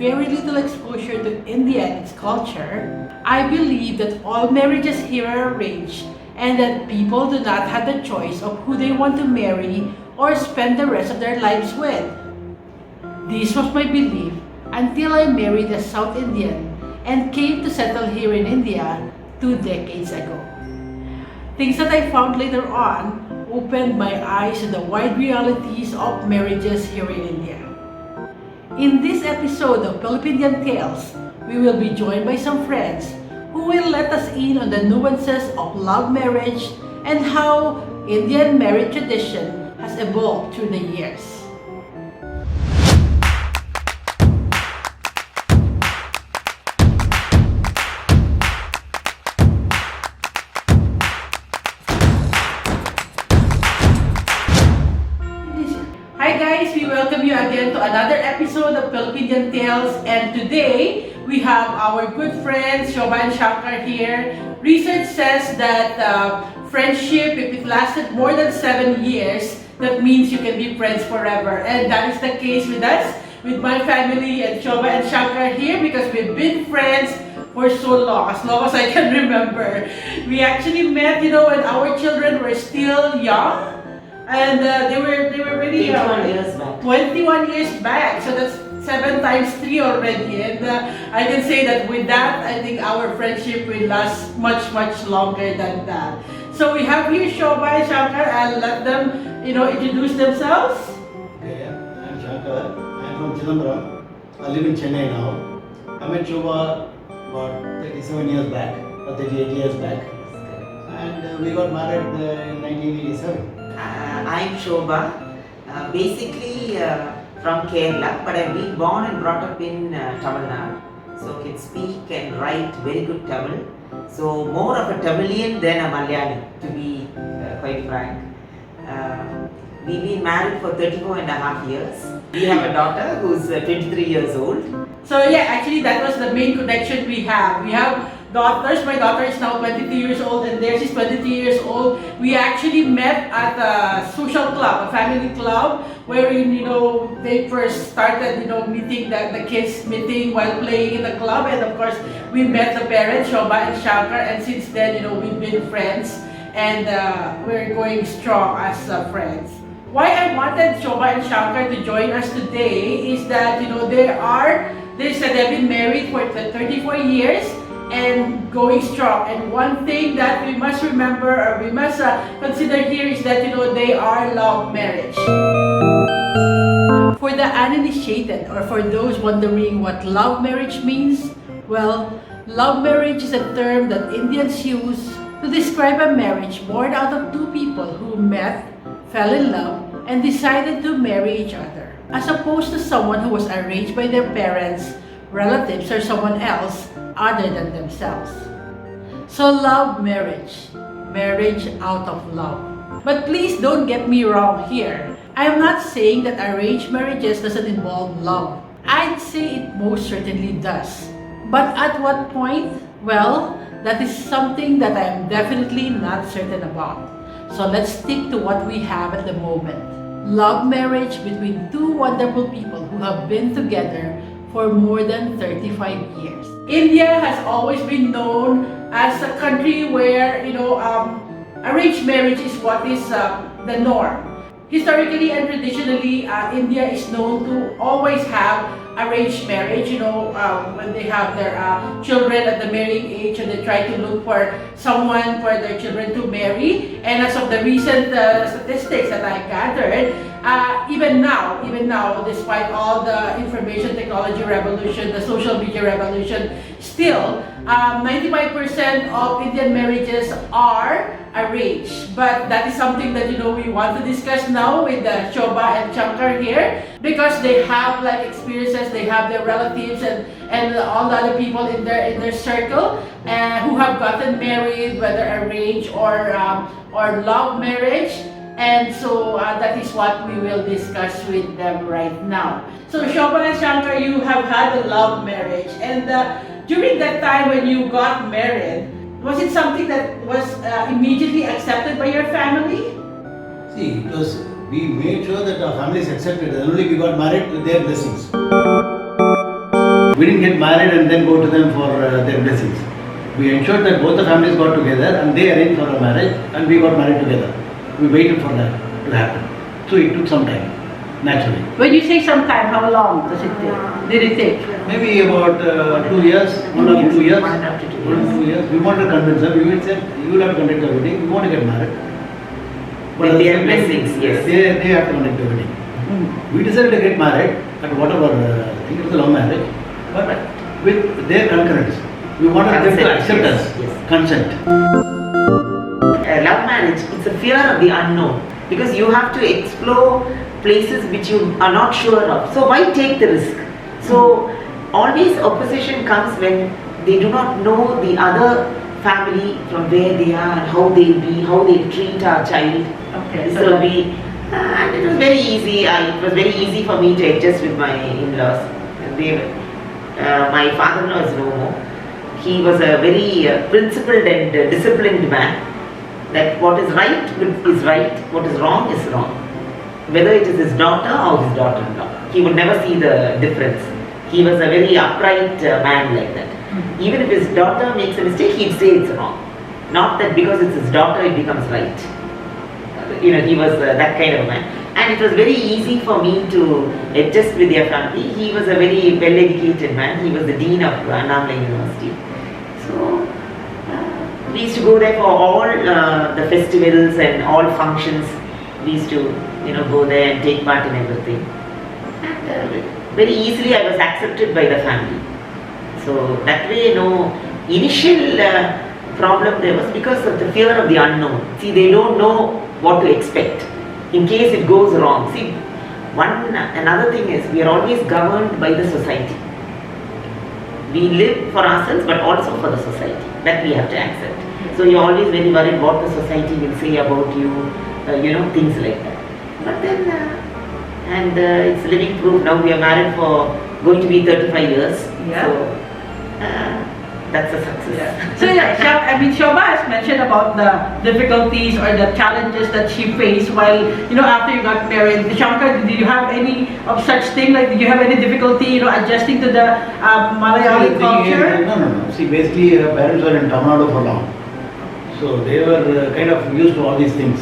very little exposure to India and its culture, I believe that all marriages here are arranged and that people do not have the choice of who they want to marry or spend the rest of their lives with. This was my belief until I married a South Indian and came to settle here in India 2 decades ago. Things that I found later on opened my eyes to the wide realities of marriages here in India. In this episode of Filipindian Tales, we will be joined by some friends who will let us in on the nuances of love marriage and how Indian marriage tradition has evolved through the years. Hi guys, we welcome you again to another episode of Filipindian Tales, and today we have our good friends Shoba and Shankar here. Research says that friendship, if it lasted more than 7 years, that means you can be friends forever, and that is the case with us, with my family and Shoba and Shankar here, because we've been friends for so long as I can remember. We actually met, when our children were still young. And they were really 21 years back. 21 years back. So that's 7 times 3 already. And I can say that with that, I think our friendship will last much longer than that. So we have here Shoba and Shankar. I'll let them, introduce themselves. Okay, I'm Shankar. I'm from Chennai. I live in Chennai now. I met Shoba about 37 years back, or 38 years back. And we got married in 1987. I'm Shoba, basically from Kerala, but I've been born and brought up in Tamil Nadu. So can speak and write very good Tamil. So more of a Tamilian than a Malayali, to be quite frank. We've been married for 34 and a half years. We have a daughter who's 23 years old. So yeah, actually that was the main connection we have. We have daughters. My daughter is now 22 years old and theirs is 23 years old. We actually met at a social club, a family club, wherein, they first started, meeting the kids meeting while playing in the club. And of course, we met the parents, Shoba and Shankar, and since then, we've been friends and we're going strong as friends. Why I wanted Shoba and Shankar to join us today is that, they said they've been married for 34 years and going strong. And one thing that we must remember, or we must consider here, is that they are love marriage. For the uninitiated, or for those wondering what love marriage means, well, love marriage is a term that Indians use to describe a marriage born out of two people who met, fell in love, and decided to marry each other, as opposed to someone who was arranged by their parents, relatives, or someone else other than themselves. So love marriage, marriage out of love. But please don't get me wrong here. I am not saying that arranged marriages doesn't involve love. I'd say it most certainly does. But at what point? Well, that is something that I am definitely not certain about. So let's stick to what we have at the moment. Love marriage between two wonderful people who have been together for more than 35 years. India has always been known as a country where, arranged marriage is what is the norm. Historically and traditionally, India is known to always have arranged marriage, when they have their children at the marrying age and they try to look for someone for their children to marry. And as of the recent statistics that I gathered, even now, despite all the information technology revolution, the social media revolution, still 95% of Indian marriages are arranged. But that is something that we want to discuss now with Shoba and Shankar here, because they have experiences, they have their relatives and all the other people in their circle who have gotten married, whether arranged or love marriage. And so that is what we will discuss with them right now. So Shoba and Shankar, you have had a love marriage, and during that time when you got married, was it something that was immediately accepted by your family? See, we made sure that our families accepted it, and only we got married with their blessings. We didn't get married and then go to them for their blessings. We ensured that both the families got together and they arranged for a marriage and we got married together. We waited for that to happen. So it took some time, naturally. When you say sometime, how long does it take? Did it take? Maybe about 2 years, 1 or 2 years. 1 up to 2 1 or 2 years. We wanted to convince her. We said, you will have to conduct the wedding. We want to get married. With their blessings, yes. They have to conduct the wedding. We decided to get married at whatever, I think it was a long marriage, but with their concurrence. We wanted them to accept us. Yes. Consent. Love marriage, it's a fear of the unknown because you have to explore places which you are not sure of. So why take the risk? So always opposition comes when they do not know the other family from where they are and how they be, how they treat our child. Okay. This will be, and it was very easy. It was very easy for me to adjust with my in-laws. My father-in-law is no more. He was a very principled and disciplined man. That what is right is right, what is wrong is wrong. Whether it is his daughter or his daughter-in-law, he would never see the difference. He was a very upright man like that. Even if his daughter makes a mistake, he'd say it's wrong. Not that because it's his daughter, it becomes right. He was that kind of a man. And it was very easy for me to adjust with their family. He was a very well-educated man. He was the dean of Annamalai University. So we used to go there for all the festivals and all functions. We used to, go there and take part in everything. And very easily I was accepted by the family. So that way, initial problem there was because of the fear of the unknown. See, they don't know what to expect in case it goes wrong. See, another thing is we are always governed by the society. We live for ourselves but also for the society. That we have to accept. So you're always very worried what the society will say about you, things like that. But then, it's living proof. Now we are married for going to be 35 years. Yeah. So that's a success. Yeah. So Shobha has mentioned about the difficulties or the challenges that she faced while, after you got married. Shankar, did you have any of such thing? Like, did you have any difficulty, adjusting to the Malayali culture? No. See, basically, her parents were in Tamil Nadu for long. So they were kind of used to all these things.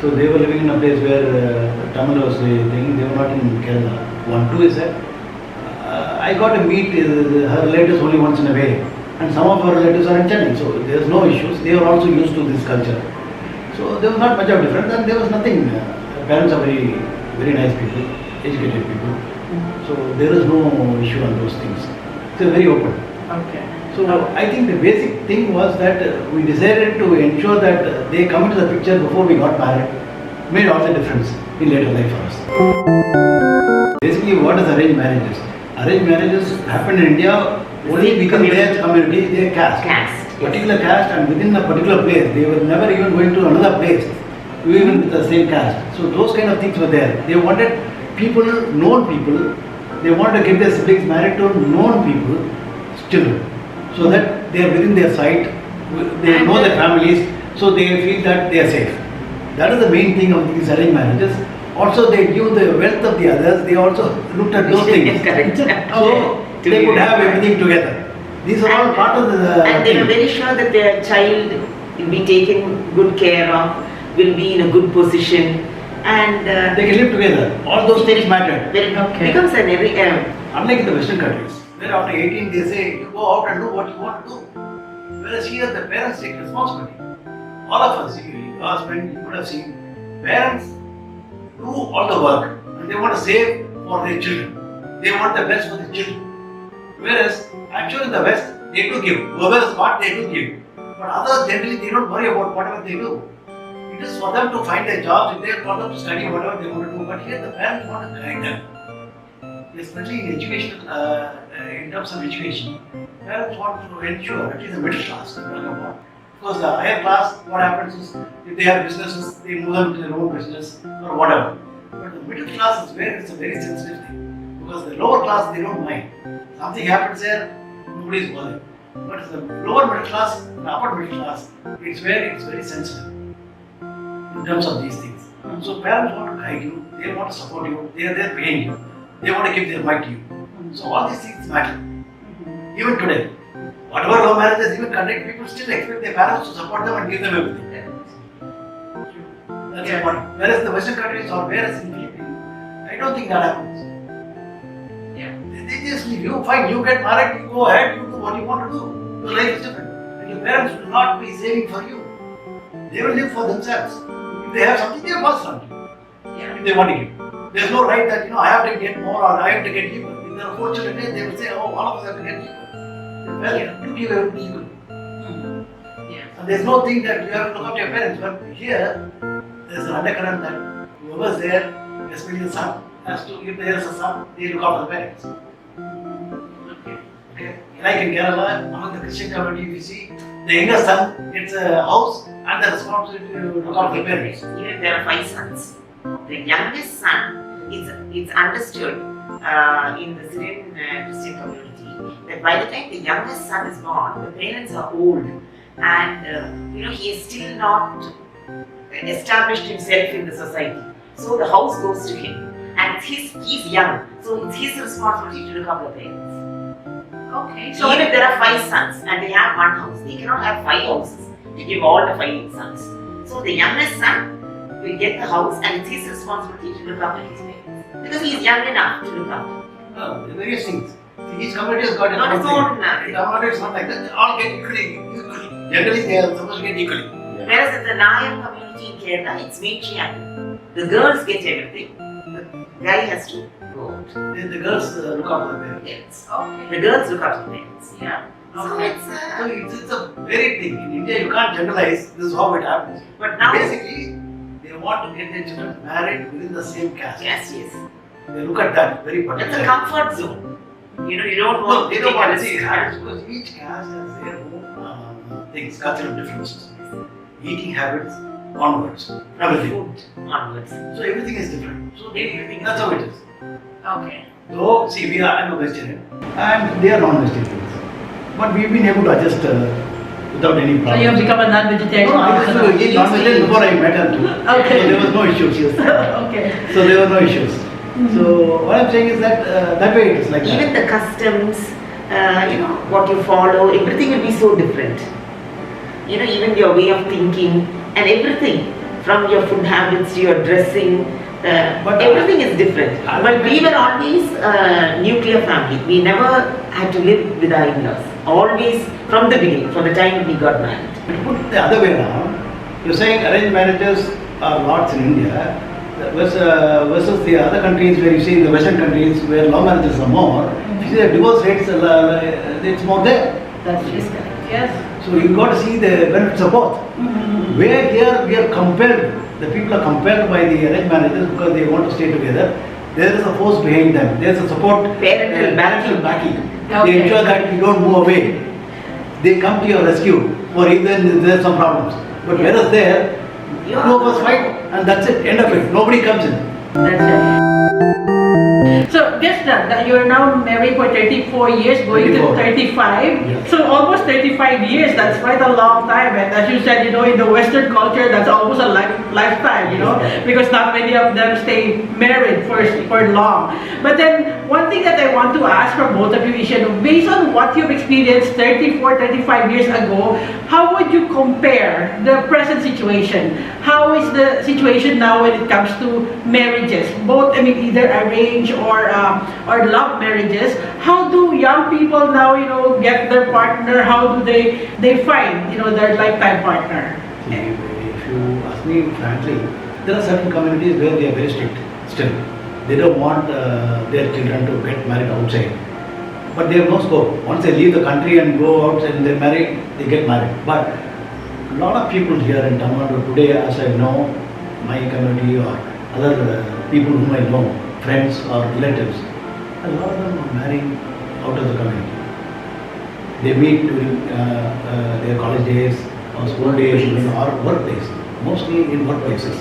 So they were living in a place where Tamil was thing. They were not in Kerala. 1, 2 is that I got to meet her relatives only once in a way. And some of her relatives are in Chennai, so there's no issues. They are also used to this culture. So there was not much of difference, and there was nothing. Parents are very, very nice people, educated people. So there is no issue on those things. So very open. Okay. So I think the basic thing was that we decided to ensure that they come into the picture before we got married. Made all the difference in later life for us. Basically, what is arranged marriages? Arranged marriages happen in India only because their community, their caste. Particular caste, and within a particular place. They were never even going to another place, even with the same caste. So those kind of things were there. They wanted people, known people. They wanted to get their siblings married to known people, children, so that they are within their sight. They know their families, so they feel that they are safe. That is the main thing of these arranged marriages. Also, they knew the wealth of the others. They also looked at those things. Correct. So they could have everything together. These are all part of the. And they were very sure that their child will be taken good care of, will be in a good position, and they can live together. All those things mattered. Becomes an Unlike in the Western countries, where after 18 they say you go out and do what you want to do. Whereas here the parents take responsibility. All of us, your husband, you would have seen, parents do all the work and they want to save for their children. They want the best for their children. Whereas actually in the West, they do give. Whoever is got, they do give. But others generally they don't worry about whatever they do. It is for them to find their jobs, it is for them to study whatever they want to do. But here the parents want to guide them. Especially in education, in terms of education, parents want to ensure at least the middle class. Because the higher class, what happens is if they have businesses, they move them to their own business or whatever. But the middle class is where it's a very sensitive thing. Because the lower class, they don't mind. Something happens there, nobody is bothered. But the lower middle class, the upper middle class, it's where it's very sensitive in terms of these things. So parents want to guide you, they want to support you, they are there paying you, they want to give their right to you. So all these things matter. Even today, whatever love marriages even conduct, people still expect their parents to support them and give them everything. That's important. Whereas the Western countries or whereas in Philippines, I don't think that happens. They just leave you, fine, you get married, you go ahead, you do what you want to do. Your life is different. And your parents will not be saving for you. They will live for themselves. If they have something, they will pass on to you. If they want to give. There's no right that, I have to get more or I have to get equal. If there are 4 children, they will say, all of us have to get equal. Well, you give everything equal. And there's no thing that you have to look up to your parents. But here, there's an undercurrent that whoever's there, especially the son, has to, if there is a son, they look after the parents. Okay. Like in Kerala, among the Christian community, we see the younger son gets a house and the responsibility to look after the parents. Even there are 5 sons. The youngest son, it's understood in the Syrian Christian community that by the time the youngest son is born, the parents are old and he is still not established himself in the society. So the house goes to him and he's young, so it's his responsibility to look after the parents. Okay. So even if there are 5 sons and they have one house, they cannot have 5 houses to give all the 5 sons. So the youngest son will get the house and it's his responsibility to look after his parents. Because he is young enough to look after. No, there are various things. See, each community has got Not its his own own. thing. The community is not like that. They all get equally. Generally, they are supposed to get equally. Whereas in the Nayan community in Kerala, it's matriarchal. The girls get everything. The guy has to go out. The girls look after the parents. Yes. Okay. The girls look after the parents. Yeah. So Okay. it's So it's a varied thing. In India, you can't generalize. This is how it happens. but now Basically, they want to get their children married within the same caste. yes. They look at that very That's particularly. a comfort zone. You don't No, want they to don't take want a to see risk. habits because each caste has their own things, cultural differences. Eating habits, onwards, everything. Food onwards. So everything is different. So Everything that's is how it is. Okay. So see, I'm a vegetarian and they are non-vegetarians. But we've been able to adjust without any So problem. you have become a non-vegetarian? No, I used to eat non-vegetarian before I met her too. Okay. So there was no issues. Okay. So there were no issues. So what I'm saying is that that way it is like Even that. the customs, what you follow, everything will be so different. Even your way of thinking and everything, from your food habits to your dressing, But everything is different. But we were always a nuclear family. We never had to live with our in-laws. Always from the beginning, from the time we got married. Put the other way around, you're saying arranged marriages are lots in India versus the other countries where you see in the Western countries where love marriages are more. You see the divorce rates, it's more there. That is correct. Yes. So you got to see the benefits of both. Where here we are compelled, the people are compelled by the arranged marriages because they want to stay together. There is a force behind them. There is a support, Parental backing. Okay. They ensure that you don't move away. They come to your rescue or even if there are some problems. But whereas there, two of us fight and that's it, end of it. Nobody comes in. That's it. So guess that you're now married for 34 years, going 34. to 35. Yes. So almost 35 years, that's quite a long time. And as you said, in the Western culture, that's almost a lifetime, Yes. because not many of them stay married for long. But then one thing that I want to ask from both of you is, based on what you've experienced 34, 35 years ago, how would you compare the present situation? How is the situation now when it comes to marriages? Both, either arranged or love marriages. How do young people now, get their partner? How do they find, their lifetime partner? If you ask me frankly, there are certain communities where they are very strict still. They don't want their children to get married outside. But they have no scope. Once they leave the country and go outside and they're married, they get married. But a lot of people here in Tamil Nadu today, as I know, my community or other people whom I know, friends or relatives, a lot of them are marrying out of the community. They meet during their college days or school days or workplace, mostly in workplaces.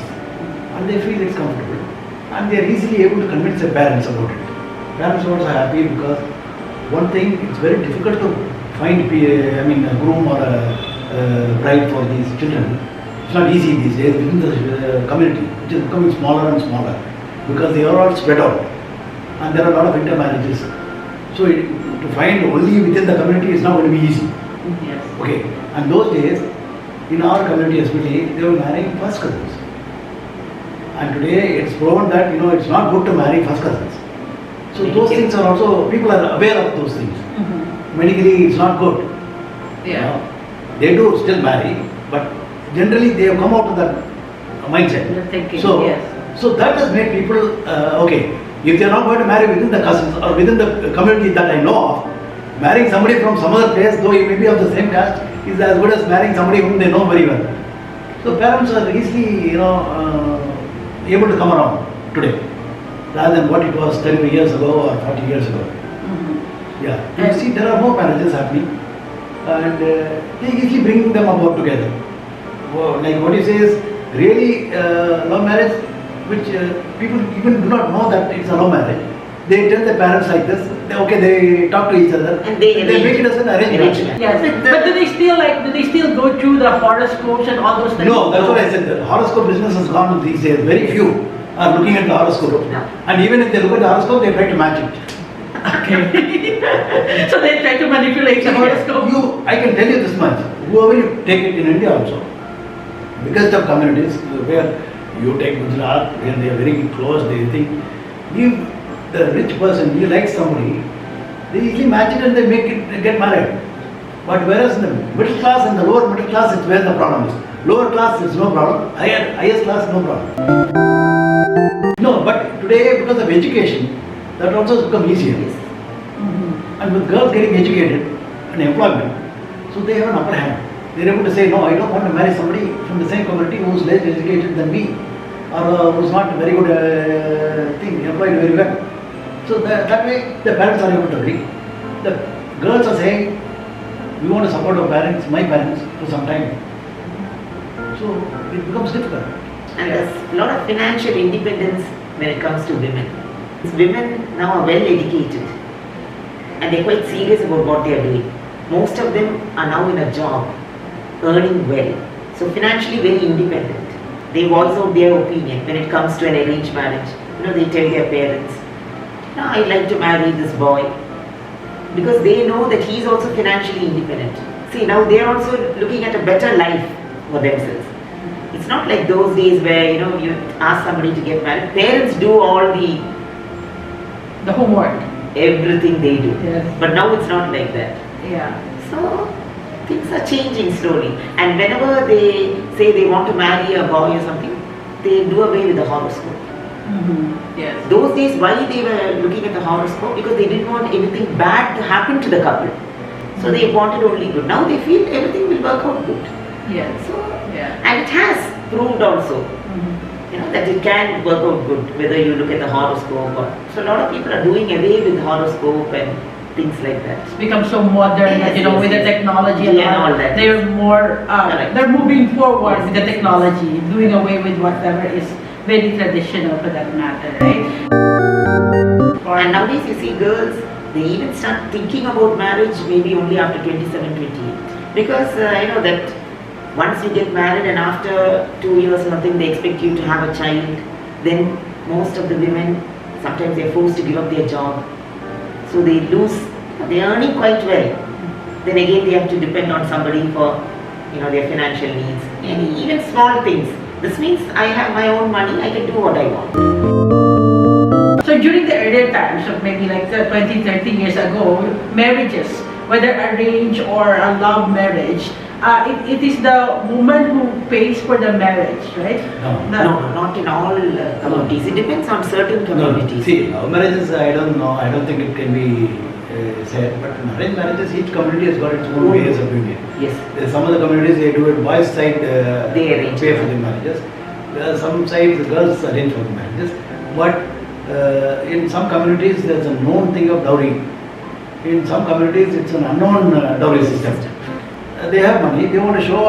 And they feel it's comfortable. And they are easily able to convince their parents about it. Parents are also happy because one thing, it's very difficult to find a groom or a bride for these children. It's not easy these days within the community, which is becoming smaller and smaller because they are all spread out and there are a lot of intermarriages. So to to find only within the community is not going to be easy. Yes. Okay, and those days, in our community especially, they were marrying first cousins. And today it's proven that it's not good to marry first cousins. So those things are also, people are aware of those things. Medically it's not good. Yeah. They do still marry, but generally they have come out of that mindset. You're thinking, So, yes. so that has made people, okay, if they are not going to marry within the cousins or within the community that I know of, marrying somebody from some other place, though he may be of the same caste, is as good as marrying somebody whom they know very well. So parents are easily, able to come around today, rather than what it was 30 years ago or 40 years ago. Yeah, you see, there are more marriages happening, and they easily bring them about together. Like what you say is really love marriage, which people even do not know that it's a love marriage. They tell their parents like this. They talk to each other, And they make it as an arrangement. Yes, but do they still go through the horoscopes and all those things? No, that's what I said. The horoscope business has gone these days. Very few are looking at the horoscope, No. and even if they look at the horoscope, they try to match it. Okay. So they try to manipulate the horoscope. I can tell you this much. Whoever you take it in India also, biggest of communities where you take Gujarat, where they are very close, they think, if the rich person, he likes somebody, they easily match it and they get married. But whereas in the middle class and the lower middle class, it's where the problem is. Lower class is no problem, highest class no problem. No, but today because of education, that also has become easier. And with girls getting educated and employment, so they have an upper hand. They are able to say, no, I don't want to marry somebody from the same community who is less educated than me, or who is not very good employed very well. So that way the parents are able to agree. The girls are saying, we want to support our parents, my parents, for some time. So it becomes difficult. And there's a lot of financial independence when it comes to women. Women now are well educated and they're quite serious about what they are doing. Most of them are now in a job, earning well. So financially very independent. They voice out their opinion when it comes to an arranged marriage. They tell their parents, no, I'd like to marry this boy. Because they know that he's also financially independent. See, now they're also looking at a better life for themselves. It's not like those days where, you ask somebody to get married. Parents do all The homework. everything they do. Yes. But now it's not like that. Yeah. So, things are changing slowly. And whenever they say they want to marry a boy or something, they do away with the horoscope. Yes. Those days, why they were looking at the horoscope? Because they didn't want anything bad to happen to the couple. So they wanted only good. Now they feel everything will work out good. Yes. So, Yeah. and it has proved also, that it can work out good, whether you look at the horoscope or. So a lot of people are doing away with horoscope and things like that. It's become so modern that, Yes, with the yes. technology Yeah, and all that. they're more, Correct. they're moving forward Yes, with the yes, technology, doing away with whatever is very traditional for that matter, right? And nowadays you see girls, they even start thinking about marriage maybe only after 27, 28. Because that once you get married and after 2 years or something they expect you to have a child, then most of the women, sometimes they're forced to give up their job. So they lose, they're earning quite well. Then again they have to depend on somebody for their financial needs. And even small things. This means I have my own money, I can do what I want. So during the earlier times, of maybe like 20, 30 years ago, marriages, whether arranged or a love marriage, it is the woman who pays for the marriage, right? No, not in all communities. It depends on certain communities. See, love marriages, I don't know. I don't think it can be said. But in arranged marriages, each community has got its own ways of doing it. Yes. Some of the communities they do it boys' side They arrange pay for the marriages. Some sides the girls arrange for the marriages. But in some communities there's a known thing of dowry. In some communities it's an unknown dowry system. They have money, they want to show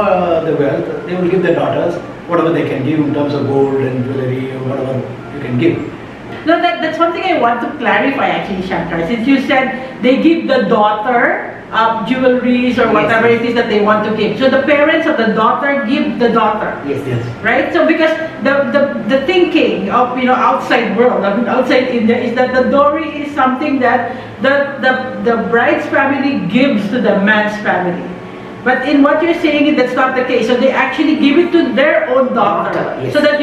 the wealth, they will give their daughters whatever they can give in terms of gold and jewelry or whatever you can give. No, that's one thing I want to clarify actually, Shankar. Since you said they give the daughter jewelries or whatever it is that they want to give. So the parents of the daughter give the daughter. Yes. Right? So because the thinking of outside world, I mean outside India, is that the dowry is something that the bride's family gives to the man's family. But in what you're saying, that's not the case. So they actually give it to their own daughter, Yes. so that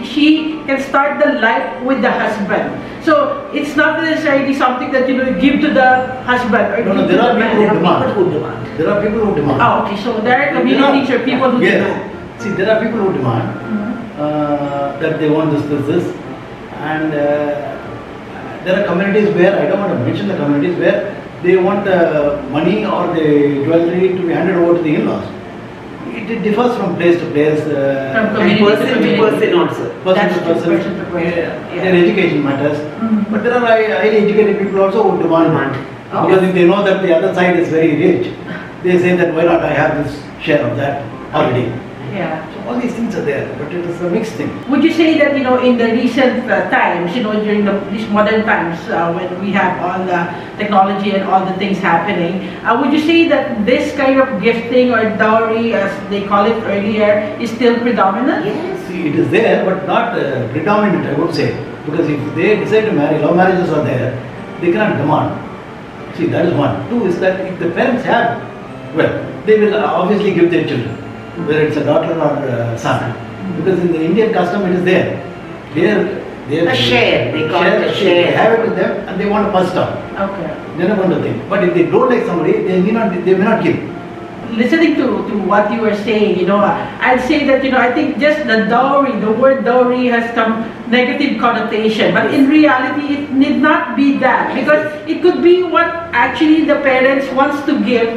she can start the life with the husband. So it's not necessarily something that you give to the husband or No, give there to are the people man. who demand. There are people who demand. Oh, okay. So there are communities or people who Yes. demand. See, there are people who demand that they want this, and there are communities where, I don't want to mention the communities, where they want the money or the jewelry to be handed over to the in-laws. It differs from place to place. From And community person to to community. person also. That's true, person. person to person. Their education matters. Mhm. But there are highly educated people also who demand. Oh. Because if they know that the other side is very rich, they say that why not I have this share of that already. Yeah. So all these things are there, but it is a mixed thing. Would you say that in the recent times, during these modern times when we have all the technology and all the things happening, would you say that this kind of gifting or dowry, as they call it earlier, is still predominant? Yes. See, it is there, but not predominant, I would say. Because if they decide to marry, love marriages are there, they cannot demand. See, that is one. Two is that if the parents have, well, they will obviously give their children, whether it's a daughter or son. Because in the Indian custom it is there. They A share, they call it a share. They have it with them and they want to pass it on. Okay. They're not going to think. But if they don't like somebody, they may not give. Listening to what you were saying, I'd say that, I think just the dowry, the word dowry has some negative connotation, but in reality it need not be that, because it could be what actually the parents wants to give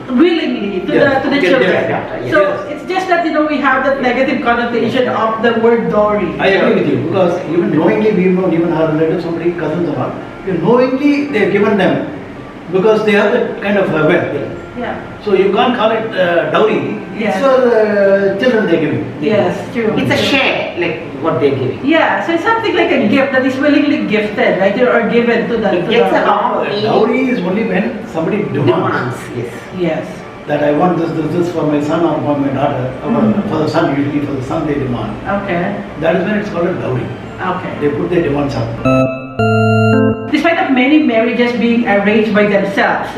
willingly to Yes, the get children. their daughter, yes. So it's just that, we have that negative connotation of the word dowry. I agree with you, because even knowingly, we've known even our relatives, somebody, cousins or not, knowingly they've given them because they have that kind of wealth. Yeah. So you can't call it dowry. Yes. It's for the children they're giving. Yes, true. It's a share, like what they're giving. Yeah, so it's something like a gift that is willingly gifted, right? Or given to the It gets a long couple. Dowry is only when somebody demands Yes. Yes. that I want this for my son or for my daughter, or for the son, usually for the son they demand. Okay. That is when it's called a dowry. Okay. They put their demands up. Despite of many marriages being arranged by themselves,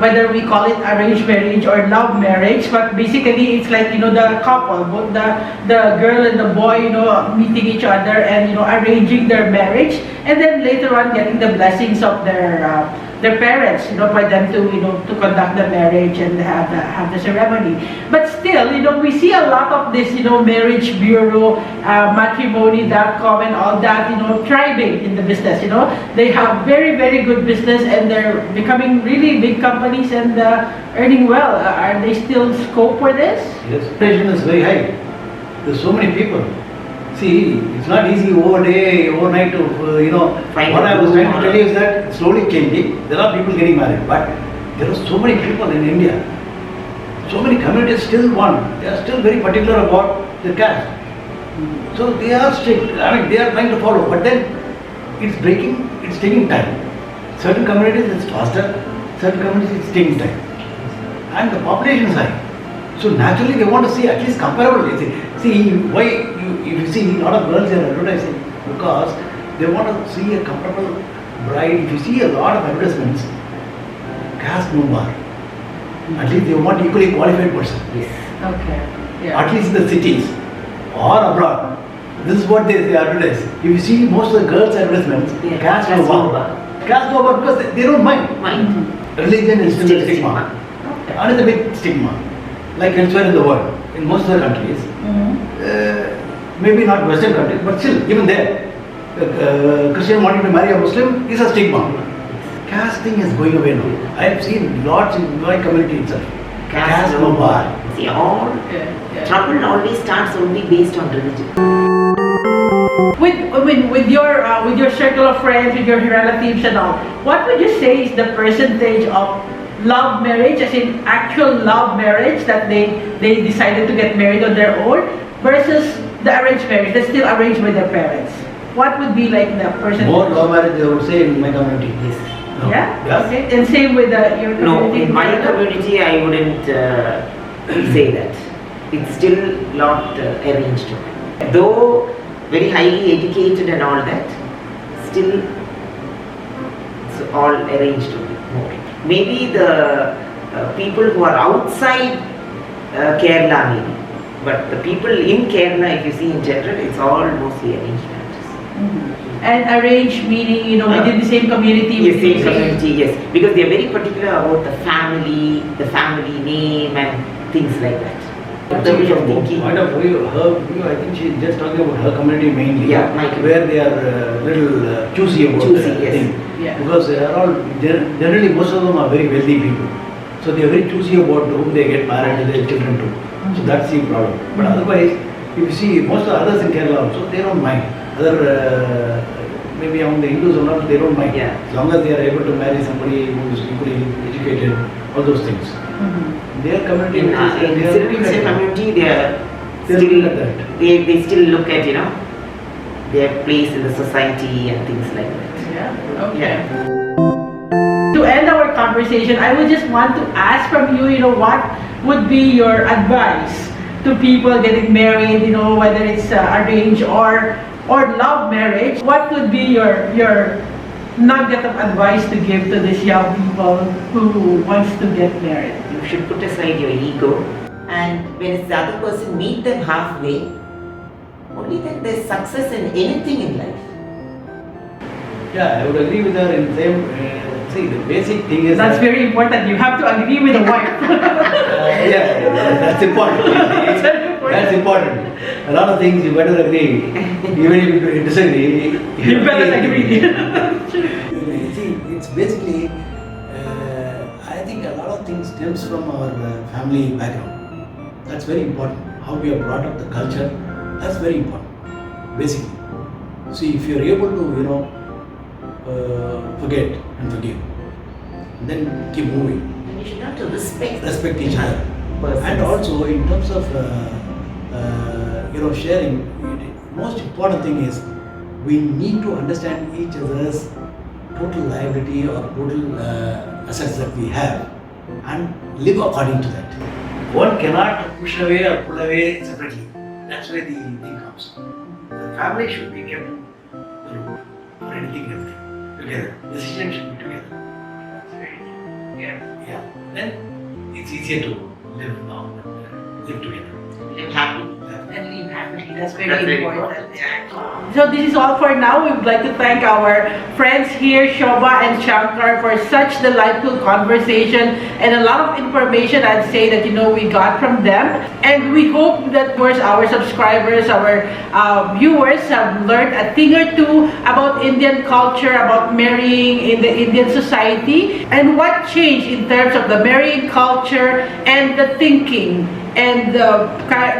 whether we call it arranged marriage or love marriage, but basically it's like, the couple, both the girl and the boy, meeting each other and, arranging their marriage, and then later on getting the blessings of their parents, for them to conduct the marriage and have the ceremony. But still, we see a lot of this, marriage bureau, matrimony.com and all that, thriving in the business, They have very, very good business and they're becoming really big companies and earning well. Are they still scope for this? Yes, expectation is very high. There's so many people. See, it's not easy overnight to, Find what a I was good trying to tell you is that it's slowly changing. There are people getting married, but there are so many people in India. So many communities still want, they are still very particular about their caste. So they are strict, they are trying to follow, but then it's breaking, it's taking time. Certain communities it's faster, certain communities it's taking time. And the population is high. So naturally they want to see at least comparable. See, why if you see a lot of girls are advertising, because they want to see a comparable bride. If you see a lot of advertisements, caste no bar. At least they want equally qualified person. Yes. Okay. Yeah. At least in the cities or abroad. This is what they advertise. If you see most of the girls' advertisements, Yeah, caste caste no no bar. bar. Caste no bar because they don't mind. Mind. Religion is still a Still stigma. Okay. Another big stigma, like elsewhere in the world, in most of the countries, maybe not Western countries, but still, even there, Christian wanting to marry a Muslim is a stigma. Caste thing is going away now. I have seen lots in my community itself. Caste no bar. See, all trouble always starts only based on religion. With your circle of friends, with your relatives and all, what would you say is the percentage of love marriage, as in actual love marriage that they decided to get married on their own, versus the arranged marriage that's still arranged by their parents? What would be like the percentage? More love marriage, I would say, in my community. Yes. No. Yeah? Okay. And same with your community? No, in my Canada? community I wouldn't say that. It's still not arranged. Though very highly educated and all that, still it's all arranged more. Maybe the people who are outside Kerala maybe, but the people in Kerala, if you see in general, it's all mostly arranged marriages. And arranged meaning, within the same community? Yes, within same the community, yes. Because they are very particular about the family name and things like that. The way of thinking. Point of view, I think she's just talking about her community mainly. Yeah, my community. Where they are little choosy about Choosy, the yes. thing. Yeah. Because they are all, generally most of them are very wealthy people. So they are very choosy about whom they get married to, their children to. So that's the problem. But otherwise, if you see most of the others in Kerala also, they don't mind. Other, maybe among the Hindus or not, they don't mind. Yeah. As long as they are able to marry somebody who is equally educated, all those things. Their community, In Filipindian community, they are still at that. they still look at their place in the society and things like that. Yeah, okay. Yeah. To end our conversation, I would just want to ask from you, what would be your advice to people getting married, whether it's arranged or love marriage? What would be your nugget of advice to give to these young people who wants to get married? You should put aside your ego, and when it's the other person, meet them halfway. Only then there's success in anything in life. Yeah, I would agree with her in the same. See, the basic thing is That's that, very important. You have to agree with the wife. yeah, that's important. That's very important. That's important. A lot of things you better agree, even if you disagree. You better agree. See, it's basically. I think a lot of things stems from our family background. That's very important. How we are brought up, the culture. That's very important. Basically, see, if you're able to, forget and forgive, then keep moving. You should have to respect Respect each other. persons. And also in terms of sharing, most important thing is we need to understand each other's total liability or total assets that we have and live according to that. One cannot push away or pull away separately. That's where the thing comes. The family should be kept through for anything and everything together. Decision should be together. Yeah. Then it's easier to live now, live together. Live happy. And live happily. That's That's very very important. important. So this is all for now. We would like to thank our friends here, Shobha and Shankar, for such delightful conversation and a lot of information, I'd say, that we got from them. And we hope that, of course, our subscribers, our viewers have learned a thing or two about Indian culture, about marrying in the Indian society, and what changed in terms of the marrying culture and the thinking and the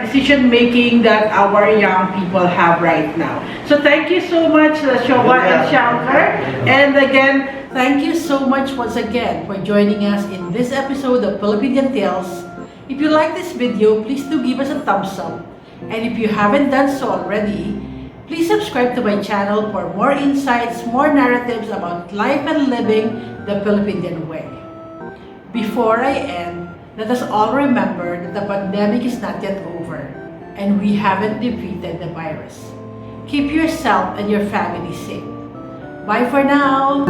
decision making that our young people have right now. So thank you so much, Shobha and Shankar. And again, thank you so much once again for joining us in this episode of Filipindian Tales. If you like this video, please do give us a thumbs up. And if you haven't done so already, please subscribe to my channel for more insights, more narratives about life and living the Filipindian way. Before I end, let us all remember that the pandemic is not yet over and we haven't defeated the virus. Keep yourself and your family safe. Bye for now!